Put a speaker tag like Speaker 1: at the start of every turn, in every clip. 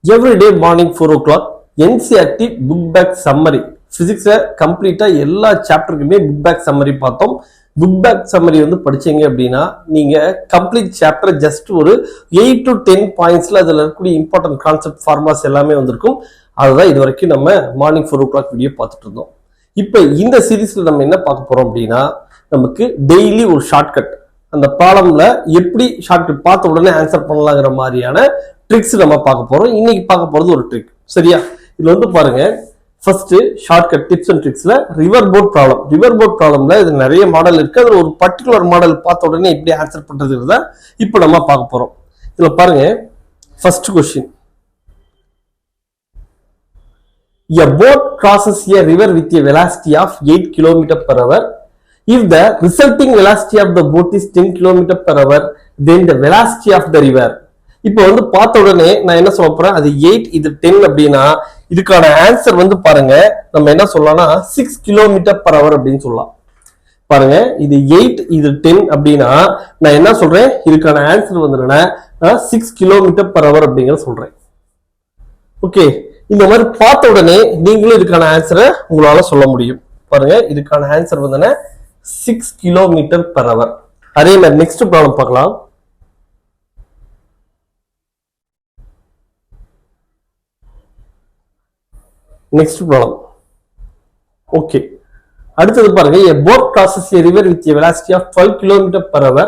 Speaker 1: Everyday morning 4 o'clock NCERT book back summary. பிசிக்ஸ்ல கம்ப்ளீட்டா எல்லா சாப்டருக்குமே புக் பேக் சம்மரி பார்த்தோம். புக் பேக் சம்மரி வந்து படிச்சீங்க அப்படின்னா நீங்க கம்ப்ளீட் சாப்டர் ஜஸ்ட் ஒரு 8 to 10 பாயிண்ட்ஸ்ல அதுல இருக்கக்கூடிய இம்பார்ட்டன்ட் கான்செப்ட் ஃபார்மாஸ் எல்லாமே வந்திருக்கும். அதுதான் இது வரைக்கும் நம்ம மார்னிங் 4 o'clock வீடியோ பார்த்துட்டு இருந்தோம். இப்ப இந்த சீரீஸ்ல நம்ம என்ன பார்க்க போறோம் அப்படின்னா, நமக்கு டெய்லி ஒரு ஷார்ட்கட், அந்த ப்ராப்ளம்ல எப்படி ஷார்ட்கட் பார்த்த உடனே ஆன்சர் பண்ணலாங்கிற மாதிரியான ட்ரிக்ஸ் நம்ம பார்க்க போறோம். இன்னைக்கு பார்க்க போறது ஒரு ட்ரிக். சரியா? இதுல வந்து பாருங்க, ஃபர்ஸ்ட் ஷார்ட்கட் டிப்ஸ் அண்ட் ட்ரிக்ஸ்ல river boat problem. River boat ப்ராப்ளம்ல இது நிறைய மாடல் இருக்கு. அதுல ஒரு பர்டிகுலர் மாடல் பார்த்த உடனே எப்படி ஆன்சர் பண்றதுங்கிறத இப்போ நம்ம பார்க்க போறோம். இதுல பாருங்க, first question. A boat crosses a river with a velocity of 8 km per hour. If the resulting velocity of the boat is 10 km per hour, then the velocity of the river. இப்போ வந்து பார்த்த உடனே நான் என்ன சொல்ல போறேன், அது 8 இது 10 அப்படின்னா இதுக்கான ஆன்சர் வந்து பாருங்க, நம்ம என்ன சொல்லலாம்னா 6 km per hour அப்படின்னு சொல்லலாம். பாருங்க, இது 8 இது 10 அப்படின்னா நான் என்ன சொல்றேன், இதுக்கான ஆன்சர் வந்து என்னன்னா 6 km per hour அப்படிங்கிற சொல்றேன். ஓகே, இந்த மாதிரி பார்த்த உடனே நீங்களும் இதுக்கான ஆன்சரை உங்களால சொல்ல முடியும். பாருங்க, இதுக்கான ஆன்சர் வந்து 6 km per hour. அதே மாதிரி நெக்ஸ்ட் ப்ராப்ளம் பார்க்கலாம். Next problem. ஓகே, அடுத்தது பாருங்க, a boat crosses a river with a velocity of 12 km per hour.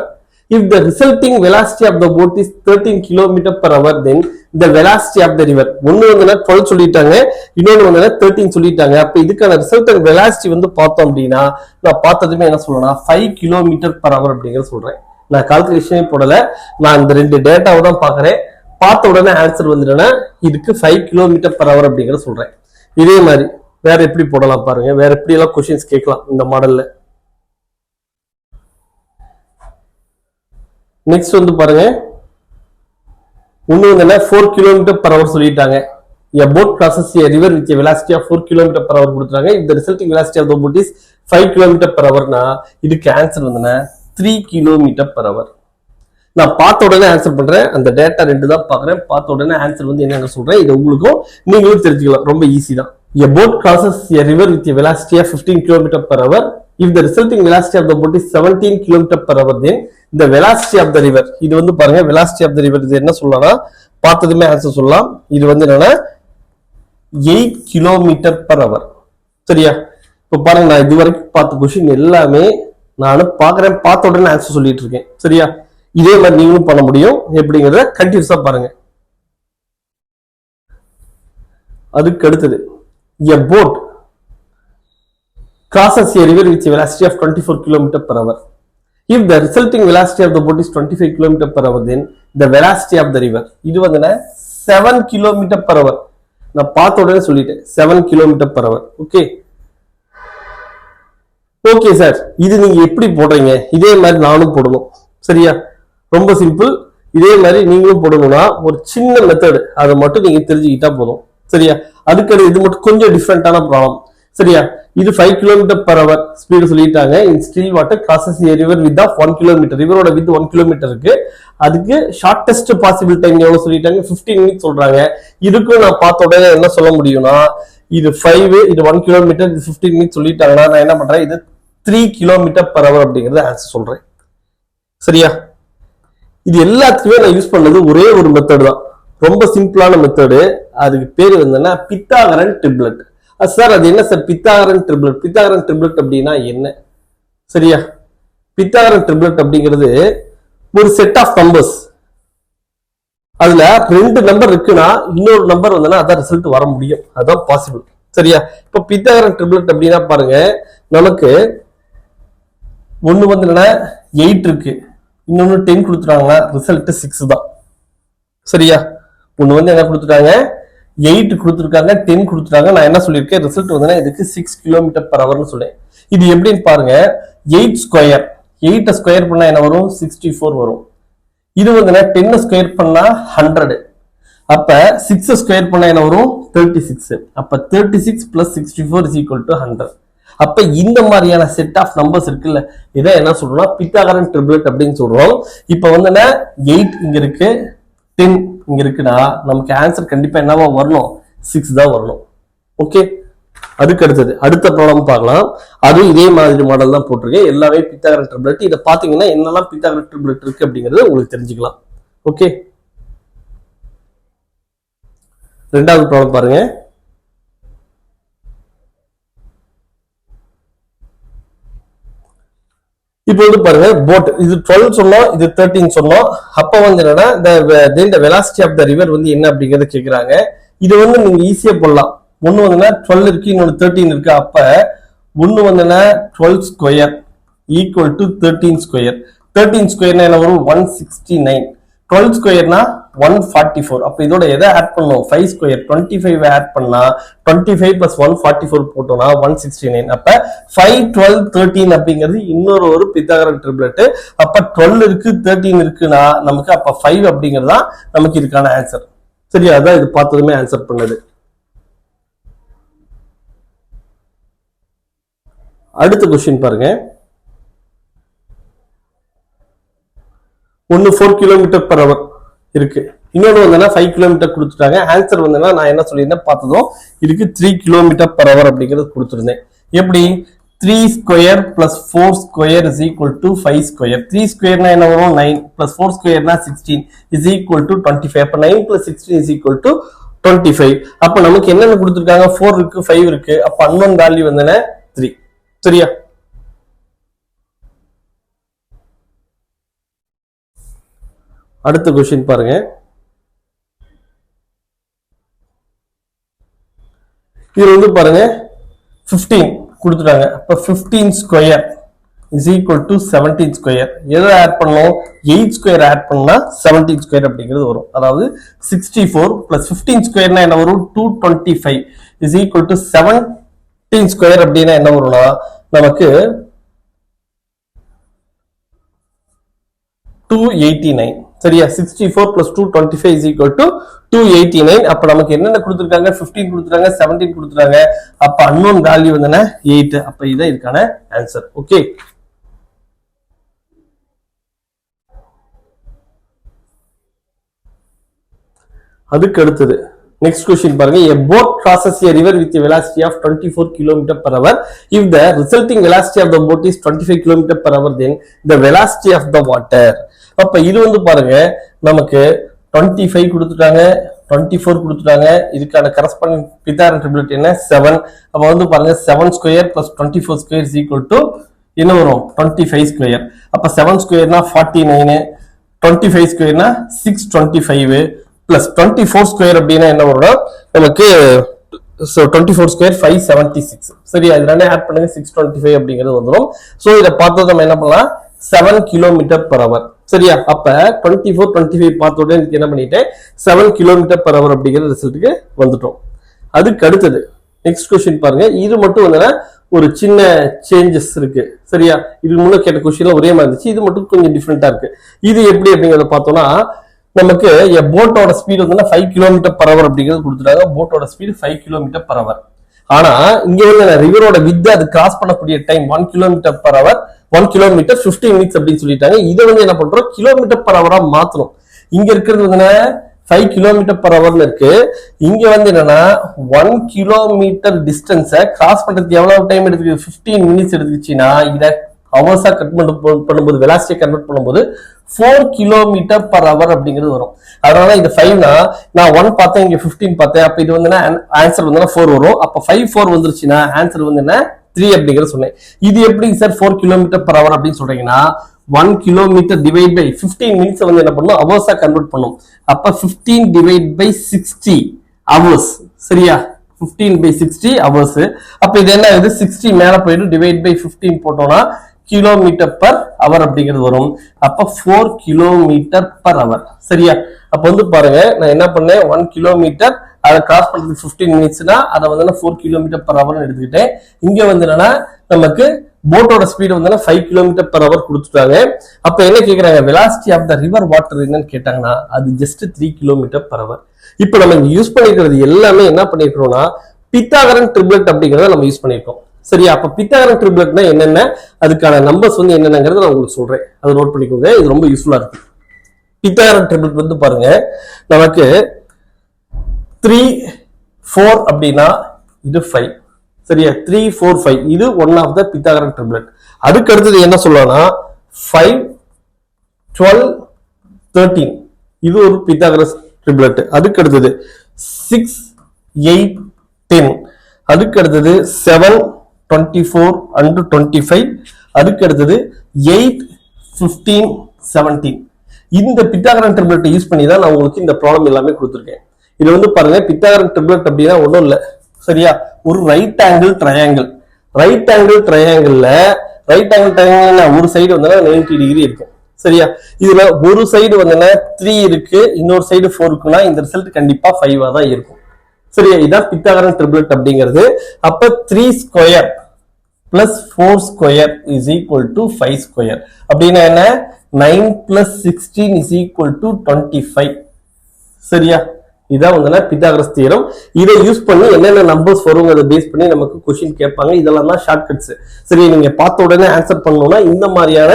Speaker 1: If the resulting velocity of the boat is 13 km per hour, then the velocity of the river. ஒன்னு வந்து 12 சொல்லிட்டாங்க, இன்னொன்னு வந்து 13 சொல்லிட்டாங்க. அப்ப இதுக்கான ரிசல்டன்ட் வெலாசிட்டி வந்து பார்த்தோம் அப்படின்னா நான் பார்த்ததுமே என்ன சொல்லணும்னா 5 km per hour அப்படிங்கிற சொல்றேன். நான் கால்குலேஷனே போடல, நான் இந்த ரெண்டு டேட்டாவை தான் பார்க்கறேன். பார்த்த உடனே ஆன்சர் வந்துடுனா இதுக்கு 5 km per hour அப்படிங்கிற சொல்றேன். இதே மாதிரி வேற எப்படி போடலாம் பாருங்க, வேற எப்படி எல்லாம் क्वेश्चंस கேட்கலாம் இந்த மாடல்ல. நெக்ஸ்ட் வந்து பாருங்க, ஒண்ணு வந்து 4 km per hour சொல்லிட்டாங்க. A boat crosses a river with a velocity of 4 km per hour கொடுத்துறாங்க. If the resulting velocity of the boat is 5 km per hour னா இதுக்கு ஆன்சர் வந்து 3 km per hour. நான் பார்த்த உடனே ஆன்சர் பண்றேன், அந்த டேட்டா ரெண்டு தான் பார்க்கறேன். பார்த்த உடனே ஆன்சர் வந்து என்னன்னு சொல்றேன், இது உங்களுக்கும் நீங்களும் தெரிஞ்சுக்கலாம், ரொம்ப ஈஸி தான். A boat crosses a river with a velocity of 15 km per hour. If the resulting velocity of the boat is 17 km per hour, then the velocity of the river. இது வந்து பாருங்க, velocity of the river இது என்ன சொல்லலாம், பார்த்ததுமே answer சொல்லலாம். இது வந்து என்னன்னா 8 km per hour. சரியா? இப்போ பாருங்க, நான் இதுவரைக்கும் பார்த்த கொஸ்டின் எல்லாமே நான் பார்க்கறேன், பார்த்த உடனே ஆன்சர் சொல்லிட்டு இருக்கேன். சரியா? இதே மாதிரி நீங்களும் பண்ண முடியும். எப்படிங்கிறத கண்டினியூஸா பாருங்க. அதுக்கு அடுத்தது, a boat crosses a river with a velocity of 24 km per hour. If the resulting velocity of the boat is 25 km per hour, then the velocity of the river. இது வந்து 7 km per hour. நான் பார்த்த உடனே சொல்லிட்டேன் 7 km per hour. Okay okay sir, இது நீங்க எப்படி போடுறீங்க, இதே மாதிரி நானும் போடணும். சரியா? ரொம்ப சிம்பிள். இதே மாதிரி நீங்களும் போடணும்னா ஒரு சின்ன மெத்தட், அதை மட்டும் நீங்க தெரிஞ்சுக்கிட்டா போதும். சரியா? அதுக்கு இது மட்டும் கொஞ்சம் டிஃப்ரெண்டான ப்ராப்ளம். சரியா? இது 5 km per hour ஸ்பீடு சொல்லிட்டாங்க. In still water crosses a river with 1 km. ரிவரோட வித் 1 km இருக்கு. அதுக்கு ஷார்ட்டஸ்ட் பாசிபிள் டைம் எவ்வளவு சொல்லிட்டாங்க, 15 மினிட்ஸ் சொல்றாங்க. இதுக்கும் நான் பார்த்த உடனே என்ன சொல்ல முடியும்னா, இது 5, இது 1 km, இது 15 மினிட்ஸ் சொல்லிட்டாங்கன்னா நான் என்ன பண்றேன், இது 3 km per hour அப்படிங்கறத ஆன்சர் சொல்றேன். சரியா? இது எல்லாத்துக்குமே நான் யூஸ் பண்ணது ஒரே ஒரு மெத்தட் தான், ரொம்ப சிம்பிளான மெத்தடு. அதுக்கு பேர் வந்து பித்தாகரன் ட்ரிப்ளெட். சார் அது என்ன சார் பித்தாகரன் ட்ரிப்ளெட்? பித்தாகரன் ட்ரிப்ளெட் அப்படின்னா என்ன? சரியா? பித்தாகரன் ட்ரிப்ளெட் அப்படிங்கிறது ஒரு செட் ஆஃப் நம்பர்ஸ். அதுல 2 நம்பர் இருக்குன்னா இன்னொரு நம்பர் வந்து அதான் ரிசல்ட் வர முடியும், அதுதான் பாசிபிள். சரியா? இப்ப பித்தாகரன் ட்ரிப்ளெட் அப்படின்னா பாருங்க, நமக்கு ஒண்ணு வந்து 8 இருக்கு, இன்னொன்னு 10 கொடுத்துட்டாங்கன்னா ரிசல்ட் 6 தான். சரியா? ஒண்ணு வந்து என்ன கொடுத்துட்டாங்க, 8 கொடுத்துருக்காங்க, 10 கொடுத்துட்டாங்க. நான் என்ன சொல்லியிருக்கேன், ரிசல்ட் வந்து இதுக்கு 6 km per hour சொல்றேன். இது எப்படின்னு பாருங்க, 8 ஸ்கொயர், 8 ஸ்கொயர் பண்ணா என்ன வரும், 64 வரும். இது வந்து 10 ஸ்கொயர் பண்ணா 100. அப்ப 6 ஸ்கொயர் பண்ணா என்ன வரும், 36. அப்ப 36 plus 64 is equal to 100. அப்ப இந்த மாதிரியான செட் ஆஃப் நம்பர்ஸ் இருக்குல்ல, இதை என்ன சொல்றோம்னா பித்தாகரன் ட்ரிப்ளெட் அப்படின்னு சொல்றோம். இப்ப வந்து 8 இங்க இருக்கு, 10 இங்க இருக்குன்னா நமக்கு ஆன்சர் கண்டிப்பா என்னவா வரணும் 6 தான் வரணும். ஓகே, அதுக்கு அடுத்தது அடுத்த ப்ராப்ளம் பார்க்கலாம். அதுவும் இதே மாதிரி மாடல் தான் போட்டிருக்கேன். எல்லாமே பித்தாகரன் ட்ரிபிளட். இதை பாத்தீங்கன்னா என்னெல்லாம் பித்தாகரன் ட்ரிபிளட் இருக்கு அப்படிங்கறது உங்களுக்கு தெரிஞ்சுக்கலாம். ஓகே, ரெண்டாவது ப்ராப்ளம் பாருங்க. இப்போ வந்து பாருங்க, போட் இது 12 சொன்னோம், இது 13 சொன்னோம். அப்ப வந்து என்னன்னா இந்த வெலாசிட்டி ஆஃப் த ரிவர் வந்து என்ன அப்படிங்கறத கேக்குறாங்க. இது வந்து நீங்க ஈஸியா போடலாம். ஒண்ணு வந்து 12 இருக்கு, இன்னொன்னு 13 இருக்கு. அப்ப ஒண்ணு வந்து 12 ஸ்கொயர் ஈக்குவல் டு 13 ஸ்கொயர். 13 ஸ்கொயர்னா என்ன வரும்? 169. 12 ஸ்கொயர்னா 144. அப்ப இதோட எதை ஆட் பண்ணும்? 5 ஸ்கொயர் 25 ஆட் பண்ணா 25 பிளஸ் 144 போட்டோம்னா 169. அப்ப 5, 12, 13 அப்படிங்கிறது இன்னொரு ஒரு பித்தாகரன் ட்ரிபிளட். அப்ப 12 இருக்கு 13 இருக்குன்னா நமக்கு அப்ப 5 அப்படிங்கிறதா நமக்கு இதுக்கான ஆன்சர். சரியா? அதான் இது பார்த்ததுமே ஆன்சர் பண்ணது. அடுத்த கொஸ்டின் பாருங்க. ஒன்னு 4 கிலோமீட்டர் பர் அவர் இருக்கு, இன்னொன்று வந்து 5 கிலோமீட்டர் கொடுத்துட்டாங்க. ஆன்சர் வந்து நான் என்ன சொல்லியிருந்தேன் பார்த்ததும் இதுக்கு 3 கிலோமீட்டர் பர் அவர் அப்படிங்கிறது கொடுத்துருந்தேன். எப்படி? 3 square plus 4 square is equal to 5 square. 3 ஸ்கொயர்னா என்ன வரும்? 9 பிளஸ் 4 ஸ்கொயர்னா 16 இஸ் ஈக்குவல் டு 25. அப்ப 9 பிளஸ் 16 இஸ் ஈக்குவல் டு 25. அப்ப நமக்கு என்னென்ன கொடுத்துருக்காங்க? 4 இருக்கு, 5 இருக்கு. அப்ப அன்னோன் வேல்யூ வந்து 3. சரியா? அடுத்த கொஸ்டின் பாருங்க. இது வந்து பாருங்க 15 கொடுத்துட்டாங்க. அப்ப 15 square is equal to 17 square. எதை ஆட் பண்ணணும்? 8 ஸ்கொயர் ஆட் பண்ணா 17 ஸ்கொயர் அப்படிங்கிறது வரும். அதாவது 64 பிளஸ் 15 ஸ்கொயர்னா என்ன வரும்? 225 இஸ் ஈக்குவல் டு 17 ஸ்கொயர் அப்படின்னா என்ன வரும்னா நமக்கு 289. சரியா? 64 plus 225 is equal to 289. அப்ப நமக்கு என்னென்ன கொடுத்திருக்காங்க? 15 கொடுத்துட்டாங்க, 17 கொடுத்துட்டாங்க. அப்ப அன்னோன் வேல்யூ வந்து 8. அப்ப இதான் இதுக்கான ஆன்சர். ஓகே, அதுக்கு அடுத்தது நெக்ஸ்ட் கொஸ்டின் பாருங்க. A boat crosses a river with a velocity of 24 km per hour. If the resulting velocity of the boat is 25 km per hour, then the velocity of the water. அப்ப இது வந்து பாருங்க நமக்கு 25 கொடுத்துட்டாங்க, 24 கொடுத்துட்டாங்க. இதுக்கான corresponding பித்தாகரன் triplet என்ன? 7. அப்ப வந்து பாருங்க 7 square plus 24 square is equal to என்ன வரும்? 25 ஸ்கொயர். அப்ப 7 ஸ்கொயர்னா 49, 25 ஸ்கொயர்னா 625 பிளஸ் 24 ஸ்கொயர் அப்படின்னா என்ன வரும்? நமக்கு 24 ஸ்கொயர் 576. சரியா? இது ரெண்டே ஆட் பண்ணுங்க, 625 அப்படிங்கிறது வந்துடும். சோ இதை பார்த்தது நம்ம என்ன பண்ணலாம்? 7 கிலோமீட்டர் பர் அவர். சரியா? அப்ப 24, 25 பார்த்த உடனே என்ன பண்ணிட்டேன்? 7 கிலோமீட்டர் பர் அவர் அப்படிங்கிற ரிசல்ட்டுக்கு வந்துட்டோம். அதுக்கு அடுத்தது நெக்ஸ்ட் கொஸ்டின் பாருங்க. இது மட்டும் வந்து ஒரு சின்ன சேஞ்சஸ் இருக்கு. சரியா? இது முன்ன கேட்ட கொஸ்டின்ல ஒரே மாதிரி இருந்துச்சு, இது மட்டும் கொஞ்சம் டிஃப்ரெண்டா இருக்கு. இது எப்படி அப்படிங்கறத பார்த்தோம்னா நமக்கு போட்டோட ஸ்பீட் வந்து 5 கிலோமீட்டர் பர் அவர் அப்படிங்கிறது கொடுத்துட்டாங்க. போட்டோட ஸ்பீட் 5 கிலோமீட்டர் பர் அவர். ஆனா இங்க வந்து ரிவரோட வித் அது கிராஸ் பண்ணக்கூடிய time 1 kilometre per hour, 1 kilometre 15 minutes அப்படின்னு சொல்லிட்டாங்க. இதை வந்து என்ன பண்றோம்? கிலோமீட்டர் பர் அவரா மாத்தணும். இங்க இருக்கிறது வந்து 5 கிலோமீட்டர் பர் அவர்னு இருக்கு. இங்க வந்து என்னன்னா 1 கிலோமீட்டர் டிஸ்டன்ஸை கிராஸ் பண்றதுக்கு எவ்வளவு டைம் எடுத்துக்கு? 15 மினிட்ஸ் எடுத்துச்சுன்னா இதை ஹவர்ஸா பண்ணும்போது வெலாசிட்டியை கன்வெர்ட் பண்ணும்போது 4 கிலோமீட்டர் பர் அவர் அப்படிங்கிறது வரும். அதனால இது 5னா நான் 1 பார்த்தேன், இங்க 15 பார்த்தேன். அப்ப இது வந்து ஆன்சர் வந்து 4 வரும். அப்ப 5 4 வந்துருச்சுன்னா ஆன்சர் வந்து 3 அப்படிங்கிறது சொன்னேன். இது எப்படி சார் 4 கிலோமீட்டர் பர் அவர் அப்படின்னு சொல்றீங்கன்னா 1 கிலோமீட்டர் டிவைட் பை 15 மினிட்ஸ் வந்து என்ன பண்ணும்? ஹவர்ஸா கன்வெர்ட் பண்ணும். அப்ப 15 டிவைட் பை 60 ஹவர்ஸ். சரியா? 15 by 60 ஹவர்ஸ். அப்ப இது என்ன ஆகுது? 60 மேல போயிட்டு டிவைட் பை 15 போட்டோம்னா கிலோமீட்டர் பர் அவர் அப்படிங்கிறது வரும். அப்ப 4 கிலோமீட்டர் பர் அவர். சரியா? அப்ப வந்து பாருங்க நான் என்ன பண்ணேன்? 1 கிலோமீட்டர் அதை கிராஸ் பண்றதுக்கு 15 மினிட்ஸ்னா அதை வந்து 4 கிலோமீட்டர் பர் அவர் எடுத்துக்கிட்டேன். இங்க வந்து என்னன்னா நமக்கு போட்டோட ஸ்பீடு வந்து 5 கிலோமீட்டர் பர் அவர் கொடுத்துட்டாங்க. அப்ப என்ன கேக்குறாங்க? Velocity of the river water என்னன்னு கேட்டாங்கன்னா அது ஜஸ்ட் 3 கிலோமீட்டர் பர் அவர். இப்ப நம்ம இங்க யூஸ் பண்ணிக்கிறது எல்லாமே என்ன பண்ணிருக்கோம்னா பித்தாகரன் ட்ரிபிளட் அப்படிங்கறத நம்ம யூஸ் பண்ணிருக்கோம். சரியா? அப்ப பித்தாகரன் ட்ரிபிளட்னா என்னென்ன, அதுக்கான நம்பர்ஸ் வந்து என்னென்னங்கறத நான் உங்களுக்கு சொல்றேன். அதை நோட் பண்ணிக்கோங்க, இது ரொம்ப யூஸ்ஃபுல்லா இருக்கு. பித்தாகரன் ட்ரிபிள் வந்து பாருங்க, நமக்கு 3 4 அப்படின்னா இது 5. சரியா? 3 4 5 இது ஒன் ஆஃப் த பித்தாகரன் ட்ரிபிளட். அதுக்கு அடுத்தது என்ன சொல்லலாம், 5 12 13 இது ஒரு பித்தாகரஸ் ட்ரிபிளட். அதுக்கு அடுத்தது 6 8 10. அதுக்கு அடுத்தது 7 24 and 25. அதுக்கு அடுத்தது 8 15 17. இந்த பித்தாகரன் ட்ரிபிளட் யூஸ் பண்ணி தான் நான் உங்களுக்கு இந்த ப்ராப்ளம் எல்லாமே கொடுத்துருக்கேன். இது வந்து பாருங்க, பித்தாகரன் ட்ரிபிளட் அப்படின்னா ஒன்றும் இல்லை. சரியா? ஒரு right angle triangle. Right angle ட்ரையாங்கிள்ல ஒரு சைடு வந்து 90 டிகிரி இருக்கும். சரியா? இதுல ஒரு சைடு வந்து 3 இருக்கு, இன்னொரு சைடு 4 இருக்குன்னா இந்த ரிசல்ட் கண்டிப்பா 5 தான் இருக்கும். சரியா? இதான் பித்தாகரன் ட்ரிபிளட் அப்படிங்கிறது. அப்ப 3 square plus 4 square is equal to 5 square. அப்படின்னா என்ன, 9 பிளஸ் 16 இஸ் ஈக்குவல் டு 25. சரியா? இதான் வந்து பித்தாகரஸ் தியரம். இதை யூஸ் பண்ணி என்னென்ன நம்பர்ஸ் வரும் அதை பேஸ் பண்ணி நமக்கு கொஸ்டின் கேட்பாங்க. இதெல்லாம் தான் ஷார்ட் கட்ஸ். சரி, நீங்க பார்த்த உடனே ஆன்சர் பண்ணணும்னா இந்த மாதிரியான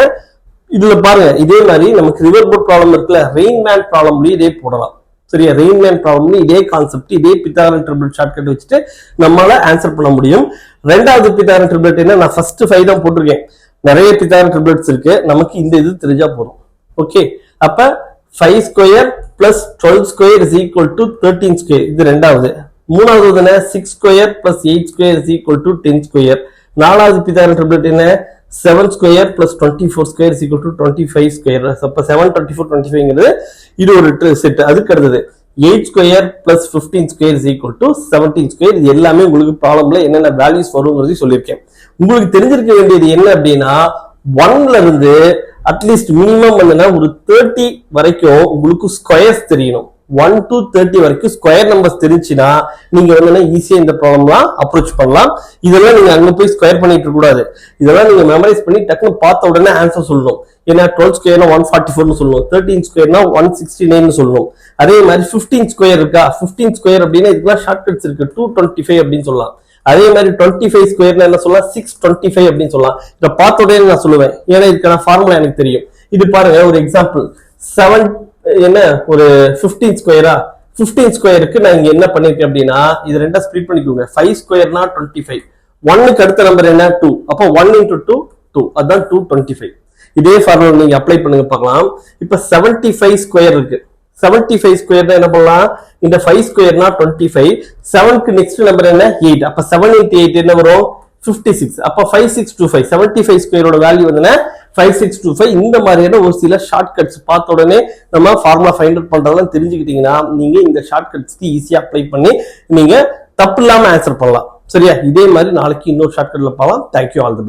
Speaker 1: இதுல பாருங்க, இதே மாதிரி நமக்கு ரிவர் போர்ட் ப்ராப்ளம் இருக்குல்ல, ரெயின்மேன் ப்ராப்ளம்லயும் இதே போடலாம். சரியா? ரெயின்மேன் ப்ராப்ளம்ல இதே கான்செப்ட், இதே பித்தாகரன் ட்ரிபிளட் ஷார்ட்கட் வச்சுட்டு நம்மளால ஆன்சர் பண்ண முடியும். ரெண்டாவது பித்தாகரன் ட்ரிபிளட் என்ன, நான் ஃபர்ஸ்ட் 5 தான் போட்டிருக்கேன். நிறைய பித்தாகரன் ட்ரிபிளட்ஸ் இருக்கு, நமக்கு இந்த இது தெரிஞ்சா போதும். ஓகே, அப்ப 5 square plus 12 square is equal to 13 square. இது ரெண்டாவது. மூணாவது என்ன, 6 square plus 8 square is equal to 10 square. நாலாவது பித்தாகரன் ட்ரிபிளட் என்ன, 7 square plus 24 square is equal to 25 square. அப்ப 7 24 25ங்கிறது இது ஒரு செட். அதுக்கு அடுத்தது 8 square plus 15 square is equal to 17 square. இது எல்லாமே உங்களுக்கு ப்ராப்ளம்ல என்னென்ன வேல்யூஸ் வருங்கிறது சொல்லியிருக்கேன். உங்களுக்கு தெரிஞ்சிருக்க வேண்டியது என்ன அப்படின்னா, 1ல இருந்து அட்லீஸ்ட் மினிமம் வந்து ஒரு 30 வரைக்கும் உங்களுக்கு ஸ்கொயர்ஸ் தெரியணும். 1 to 30 வரைக்கும் ஸ்கொயர் நம்பர்ஸ் தெரிஞ்சுன்னா நீங்க வந்து ஈஸியா இந்த ப்ராப்ளம்லாம் அப்ரோச் பண்ணலாம். இதெல்லாம் நீங்க அங்க போய் ஸ்கொயர் பண்ணிட்டு இருக்க கூடாது. இதெல்லாம் நீங்க மெமரைஸ் பண்ணி டக்குன்னு பார்த்த உடனே ஆன்சர் சொல்லணும். ஏன்னா 12 ஸ்கொயர்னா 144 சொல்லணும், 13 ஸ்கொயர்னா 169 சொல்லணும். அதே மாதிரி 15 ஸ்கொயர் இருக்கா, 15 ஸ்கொயர் அப்படின்னா இதுக்கெல்லாம் ஷார்ட் கட்ஸ் இருக்கு, 225 அப்படின்னு சொல்லலாம். அதே மாதிரி 25 ஸ்கொயர்னா என்ன சொல்லலாம், 625 அப்படின்னு சொல்லலாம். இதை பார்த்த உடனே நான் சொல்லுவேன், ஏன்னா இதுக்கான ஃபார்முலா எனக்கு தெரியும். இது பாருங்க, ஒரு எக்ஸாம்பிள் 7 என்ன ஒரு 15 ஸ்கொயரா, 15 ஸ்கொயருக்கு நான் இங்க என்ன பண்ணிருக்கேன் அப்படின்னா, இது ரெண்டா ஸ்ப்ளிட் பண்ணிக்கோங்க. 5 ஸ்கொயர்னா 25, 1க்கு அடுத்த நம்பர் என்ன 2, அப்போ 1 into 2 2, அதான் 225. இதே ஃபார்முலா நீங்க அப்ளை பண்ணுங்க பார்க்கலாம். இப்ப 75 ஸ்கொயர் இருக்கு. 75 ஸ்கொயர் என்ன பண்ணலாம், இந்த 5 ஸ்கொயர்னா 25, 7க்கு நெக்ஸ்ட் நம்பர் என்ன 8, அப்ப 7 into 8 என்ன வரும் 56. அப்ப 5625, 75 ஸ்கொயரோட வேல்யூ வந்து 5625. இந்த மாதிரியான ஒரு சில ஷார்ட் கட்ஸ் பார்த்த உடனே நம்ம ஃபார்முலா ஃபைண்ட் அவுட் பண்றதெல்லாம் தெரிஞ்சுக்கிட்டீங்கன்னா நீங்க இந்த ஷார்ட் கட்ஸ்க்கு ஈஸியா அப்ளை பண்ணி நீங்க தப்பு இல்லாம ஆன்சர் பண்ணலாம். சரியா? இதே மாதிரி நாளைக்கு இன்னொரு ஷார்ட் கட்ல பார்க்கலாம். Thank you, all the best.